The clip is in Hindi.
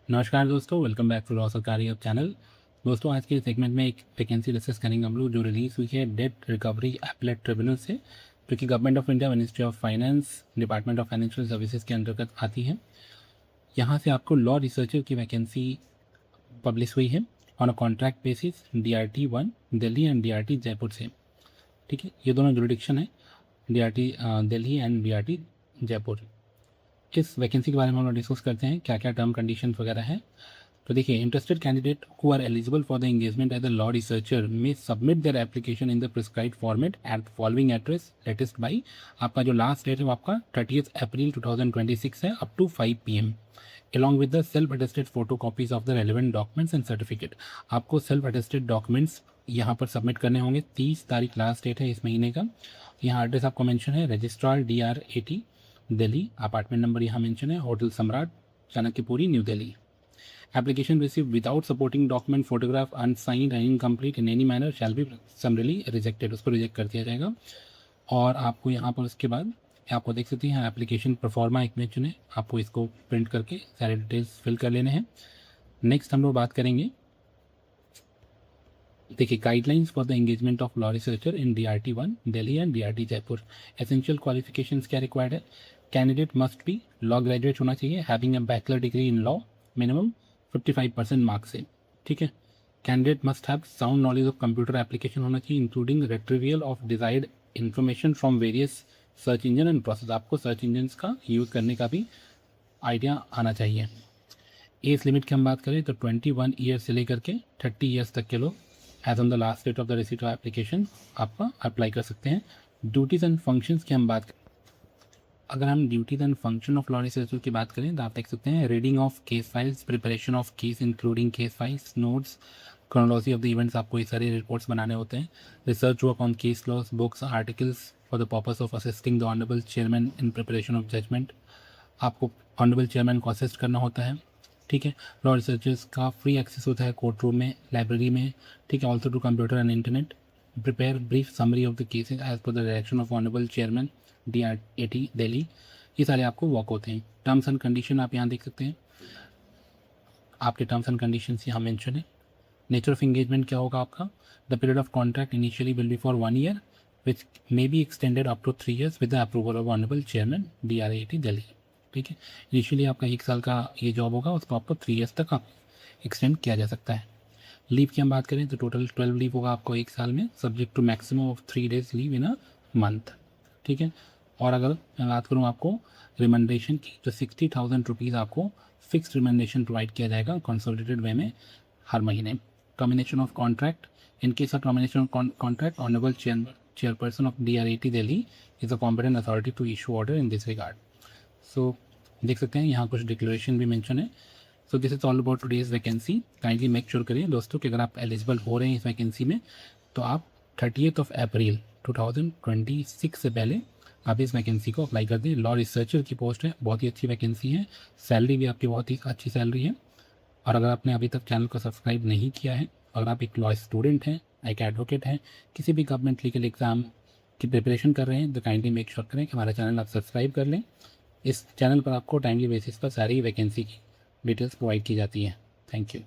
नमस्कार दोस्तों, वेलकम बैक टू लॉ सरकारी अब चैनल। दोस्तों, आज के सेगमेंट में एक वैकेंसी डिस्कस करेंगे हम लोग जो रिलीज हुई है डेट रिकवरी एपलेट ट्रिब्यूनल से, जो कि government of India ministry of finance department of financial services के अंतर्गत आती है। यहाँ से आपको लॉ रिसर्चर की वैकेंसी पब्लिश हुई है on a contract basis DRT 1 Delhi and DRT Jaipur से। ठीक है, ये दोनों जुरिडिक्शन है, DRT Delhi and DRT Jaipur. इस वैकेंसी के बारे में हम लोग डिस्कस करते हैं, क्या क्या टर्म कंडीशन वगैरह है। तो देखिए, interested candidate who are eligible for the engagement as a law researcher may submit their application in the prescribed format at following address latest by. आपका जो लास्ट डेट है वो आपका 30 अप्रैल 2026 है up to 5 PM along with the self attested photocopies of the relevant documents and certificate। आपको सेल्फ अटेस्टेड डॉक्यूमेंट्स यहाँ पर सबमिट करने होंगे। 30 तारीख लास्ट डेट है इस महीने का। यहाँ एड्रेस आपको मेंशन है, registrar DR80 Delhi, apartment number यहाँ मेंशन है, होटल सम्राट, Chanakyapuri, new Delhi. Application received without supporting document, photograph, unsigned and incomplete in any manner shall be summarily rejected। उसको रिजेक्ट कर दिया जाएगा। और आपको यहाँ पर उसके बाद आपको देख सकते हैं एप्लीकेशन परफॉर्मा एक में चुने, आपको इसको प्रिंट करके सारे डिटेल्स फिल कर लेने हैं। नेक्स्ट हम लोग बात करेंगे, देखिए, guidelines for the engagement of law researcher in DRT 1 Delhi and DRT Jaipur. Essential qualifications क्या रिक्वायर्ड है? Candidate must be law graduate होना चाहिए, having a bachelor degree in law, minimum 55% marks से। ठीक है, candidate must have sound knowledge of computer application होना चाहिए, including retrieval of desired information from various search engine and process. आपको सर्च इंजन का यूज़ करने का भी आइडिया आना चाहिए। एज लिमिट की हम बात करें तो 21 ईयर से लेकर के 30 ईयर्स तक के लोग age on the last date of the receipt of application आपका अप्लाई कर सकते हैं। ड्यूटीज़ एंड फंक्शंस की हम बात करें, अगर हम duties and function of law researcher की बात करें तो आप देख सकते हैं, reading of case files, preparation of case including case files, notes, chronology of the events. आपको ये सारे रिपोर्ट्स बनाने होते हैं। Research work on case laws, books, articles for the purpose of assisting the honourable chairman in preparation of judgment. आपको ऑनरेबल चेयरमैन को असिस्ट करना होता है। ठीक है, लॉ रिसर्चर्स का फ्री एक्सेस होता है कोर्ट रूम में, लाइब्रेरी में। ठीक है, also to computer and internet. Prepare brief summary of the cases as per the direction of honourable chairman DR80 Delhi. ये सारे आपको वर्क होते हैं। टर्म्स एंड कंडीशन आप यहाँ देख सकते हैं, आपके टर्म्स एंड कंडीशंस यहाँ मेंशन है। नेचर ऑफ एंगेजमेंट क्या होगा आपका? The period of contract initially will be for 1 year which may be extended up to 3 years with the approval of honourable chairman DR80 Delhi. ठीक है, इनिशियली आपका 1 साल का ये जॉब होगा, उसको आपको 3 years तक आप एक्सटेंड किया जा सकता है। लीव की हम बात करें तो टोटल 12 लीव होगा आपको 1 साल में, subject to maximum of 3 days leave in a month. ठीक है, और अगर मैं बात करूँ आपको रिमंडेशन की तो 60,000 रुपीज़ आपको फिक्स्ड रिमंडेशन प्रोवाइड किया जाएगा कंसोलिडेटेड वे में हर महीने। Termination of contract, in case of termination of contract honourable chairperson of DR80 Delhi is a competent authority to issue order in this regard. So देख सकते हैं यहाँ कुछ डिक्लेरेशन भी मेंशन है। So this is all about today's vacancy. Kindly make sure करिए दोस्तों कि अगर आप एलिजिबल हो रहे हैं इस वैकेंसी में तो आप 30 अप्रैल 2026 से पहले आप इस वैकेंसी को अप्लाई कर दें। लॉ रिसर्चर की पोस्ट है, बहुत ही अच्छी वैकेंसी है, सैलरी भी आपकी बहुत ही अच्छी सैलरी है। और अगर आपने अभी तक चैनल को सब्सक्राइब नहीं किया है, अगर आप एक लॉ स्टूडेंट हैं, एक एडवोकेट हैं, किसी भी गवर्नमेंट लीगल एग्जाम की प्रिपरेशन कर रहे हैं, तो काइंडली मेक श्योर करें कि हमारा चैनल आप सब्सक्राइब कर लें। इस चैनल पर आपको टाइमली बेसिस पर सारी वैकेंसी की डिटेल्स प्रोवाइड की जाती हैं। Thank you.